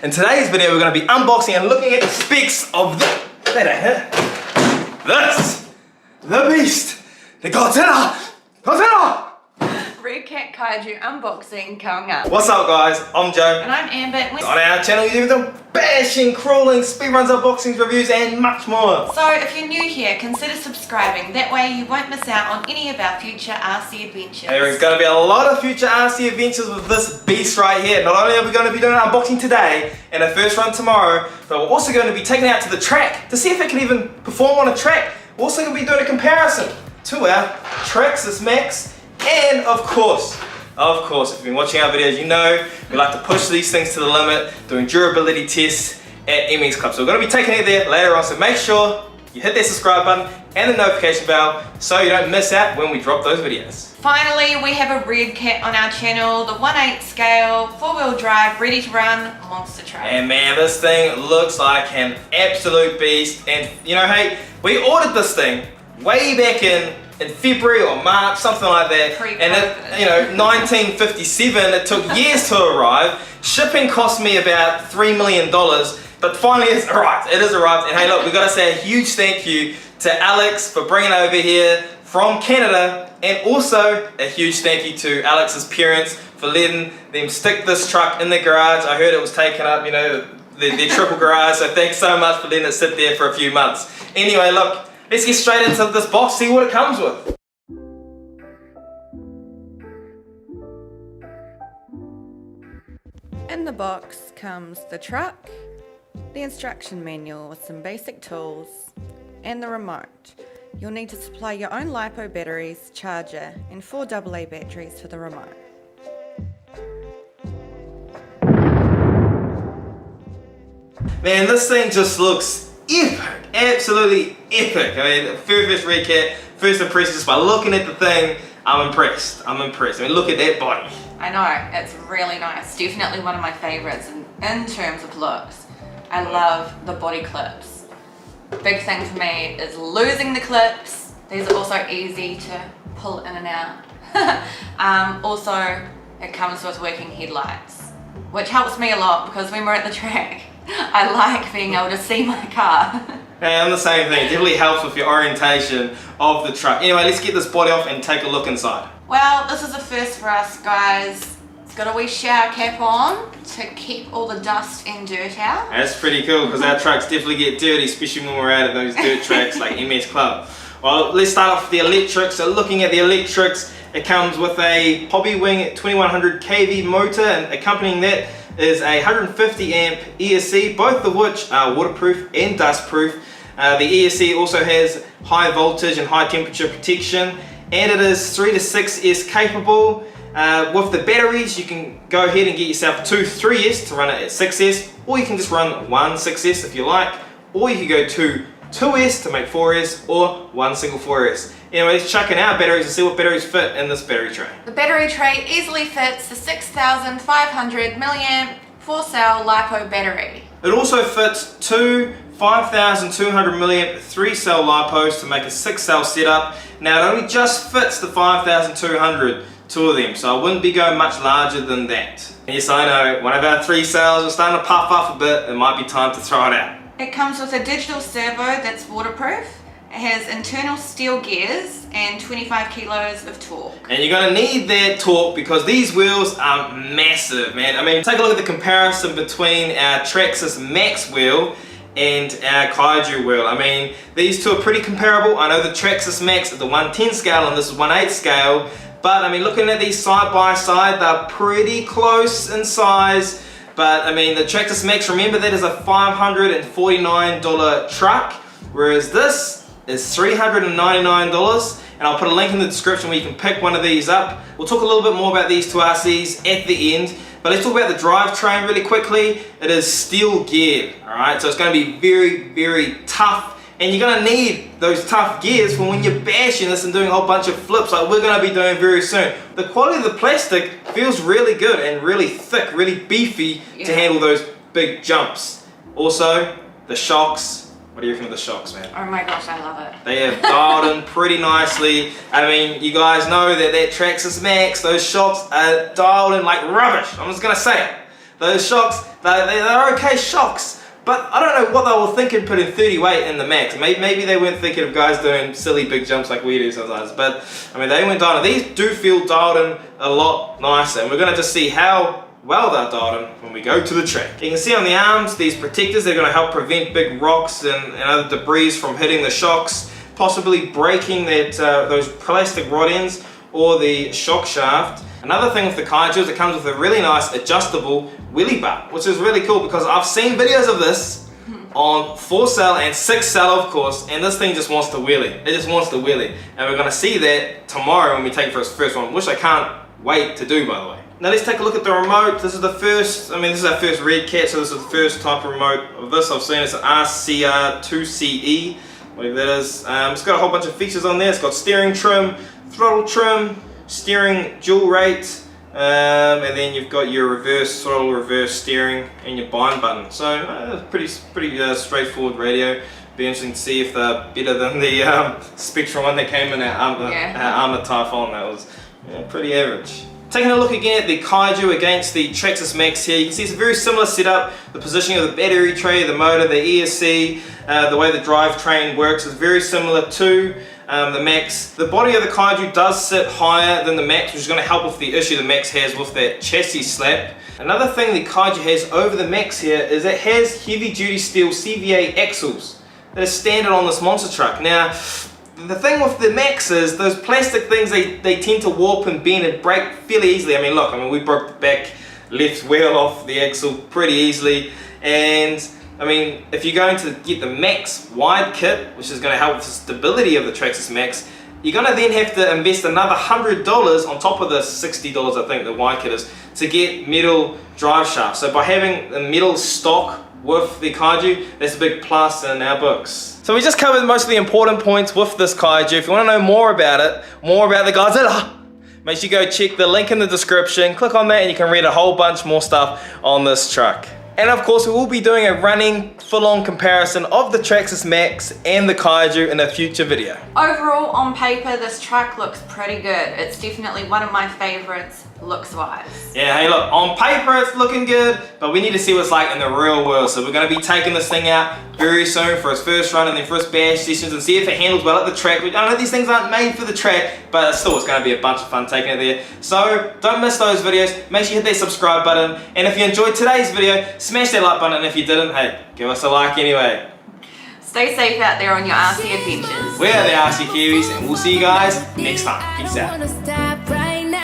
In today's video, we're going to be unboxing and looking at the specs of the beast, the Godzilla. Redcat Kaiju unboxing coming up. What's up, guys? I'm Joe. And I'm Amber. On our channel, you do the bashing, crawling, speedruns, unboxings, reviews, and much more. So if you're new here, consider subscribing. That way you won't miss out on any of our future RC adventures. There's going to be a lot of future RC adventures with this beast right here. Not only are we going to be doing an unboxing today and a first run tomorrow, but we're also going to be taking it out to the track to see if it can even perform on a track. We're also going to be doing a comparison to our TRAXXAS MAXX. And of course, if you've been watching our videos, you know we like to push these things to the limit, doing durability tests at MX Club. So we're going to be taking it there later on, so make sure you hit that subscribe button and the notification bell so you don't miss out when we drop those videos. Finally, we have a Redcat on our channel, the 1/8 scale, 4-wheel drive, ready to run monster truck. And man, this thing looks like an absolute beast. And you know, hey, we ordered this thing way back in February or March, something like that. And it, 1957, it took years to arrive. Shipping cost me about $3 million, but finally it's arrived. It has arrived. And hey, look, we got to say a huge thank you to Alex for bringing it over here from Canada, and also a huge thank you to Alex's parents for letting them stick this truck in the garage. I heard it was taken up, their triple garage, so thanks so much for letting it sit there for a few months. Anyway, look, let's get straight into this box, see what it comes with. In the box comes the truck, the instruction manual with some basic tools, and the remote. You'll need to supply your own LiPo batteries, charger, and 4 AA batteries for the remote. Man, this thing just looks epic, absolutely epic. I mean, first Redcat, first impression just by looking at the thing, I'm impressed. I mean, look at that body. I know, it's really nice. Definitely one of my favorites in terms of looks. I love the body clips. Big thing for me is losing the clips. These are also easy to pull in and out. Also, it comes with working headlights, which helps me a lot because when we're at the track, I like being able to see my car. Hey, I'm the same thing. It definitely helps with your orientation of the truck. Anyway, let's get this body off and take a look inside. Well, this is a first for us, guys. It's got a wee shower cap on to keep all the dust and dirt out. That's pretty cool because our trucks definitely get dirty, especially when we're out at those dirt tracks like MS Club. Well, let's start off with the electrics. So looking at the electrics, it comes with a Hobby Wing 2100 kV motor, and accompanying that is a 150 amp ESC, both of which are waterproof and dustproof. The ESC also has high voltage and high temperature protection, and it is 3 to 6S capable. With the batteries, you can go ahead and get yourself 2 3S to run it at 6S, or you can just run 1 6S if you like, or you can go 2 2S to make 4S, or 1 single 4S. Anyway, let's chuck in our batteries and see what batteries fit in this battery tray. The battery tray easily fits the 6,500 milliamp 4-cell LiPo battery. It also fits 2 5,200 milliamp 3-cell LiPos to make a 6-cell setup. Now it only just fits the 5,200, 2 of them, so I wouldn't be going much larger than that. Yes, I know, one of our 3 cells is starting to puff up a bit. It might be time to throw it out. It comes with a digital servo that's waterproof. It has internal steel gears and 25 kilos of torque. And you're going to need that torque because these wheels are massive, man. I mean, take a look at the comparison between our TRAXXAS MAXX wheel and our Kaiju wheel. I mean, these two are pretty comparable. I know the TRAXXAS MAXX is the 1/10 scale and this is 1/8 scale, but I mean, looking at these side by side, they're pretty close in size. But I mean, the TRAXXAS MAXX, remember, that is a $549 truck, whereas this is $399, and I'll put a link in the description where you can pick one of these up. We'll talk a little bit more about these two RCs at the end, but let's talk about the drivetrain really quickly. It is steel geared, alright, so it's going to be very, very tough, and you're going to need those tough gears for when you're bashing this and doing a whole bunch of flips like we're going to be doing very soon. The quality of the plastic feels really good and really thick, really beefy to handle those big jumps. Also, the shocks. What do you reckon of the shocks, man? Oh my gosh, I love it. They have dialed in pretty nicely. I mean, you guys know that TRAXXAS MAXX, those shocks are dialed in like rubbish. I'm just gonna say it. Those shocks, they're okay shocks. But I don't know what they were thinking putting 30 weight in the Maxx. Maybe they weren't thinking of guys doing silly big jumps like we do sometimes. But I mean, they went dialed in. These do feel dialed in a lot nicer. And we're going to just see how well they're dialed in when we go to the track. You can see on the arms, these protectors, they're going to help prevent big rocks and other debris from hitting the shocks, possibly breaking those plastic rod ends or the shock shaft. Another thing with the Kaiju is it comes with a really nice adjustable wheelie bar, which is really cool because I've seen videos of this on 4-cell and 6-cell, of course, and this thing just wants to wheelie. It just wants to wheelie. And we're going to see that tomorrow when we take it for its first one, which I can't wait to do, by the way. Now let's take a look at the remote. This is the first, this is our first Redcat, so this is the first type of remote of this I've seen. It's an RCR2CE, whatever that is. It's got a whole bunch of features on there. It's got steering trim, throttle trim, steering dual rate, and then you've got your reverse throttle, reverse steering, and your bind button. So pretty straightforward radio. Be interesting to see if they're better than the Spectrum one that came in our Armored Typhoon. That was pretty average. Taking a look again at the Kaiju against the TRAXXAS MAXX here, you can see it's a very similar setup. The positioning of the battery tray, the motor, the ESC, the way the drivetrain works is very similar to the MAXX. The body of the Kaiju does sit higher than the MAXX, which is going to help with the issue the MAXX has with that chassis slap. Another thing the Kaiju has over the MAXX here is it has heavy duty steel CVA axles that are standard on this monster truck. Now, the thing with the MAXX is those plastic things, they tend to warp and bend and break fairly easily. Look, we broke the back left wheel off the axle pretty easily, and if you're going to get the MAXX wide kit, which is going to help with the stability of the TRAXXAS MAXX, you're going to then have to invest another $100 on top of the $60 I think the wide kit is to get metal drive shafts. So by having a metal stock with the Kaiju, that's a big plus in our books. So we just covered most of the important points with this Kaiju. If you want to know more about it, more about the Godzilla, make sure you go check the link in the description, click on that and you can read a whole bunch more stuff on this truck. And of course we will be doing a running full-on comparison of the TRAXXAS MAXX and the Kaiju in a future video. Overall, on paper, this truck looks pretty good. It's definitely one of my favorites looks-wise. Yeah, hey look, on paper it's looking good, but we need to see what it's like in the real world. So we're going to be taking this thing out very soon for its first run and then for its bash sessions and see if it handles well at the track. I know these things aren't made for the track, but still it's going to be a bunch of fun taking it there. So don't miss those videos. Make sure you hit that subscribe button. And if you enjoyed today's video, smash that like button. And if you didn't, hey, give us a like anyway. Stay safe out there on your RC adventures. We're the RC Kiwis and we'll see you guys next time. Peace out.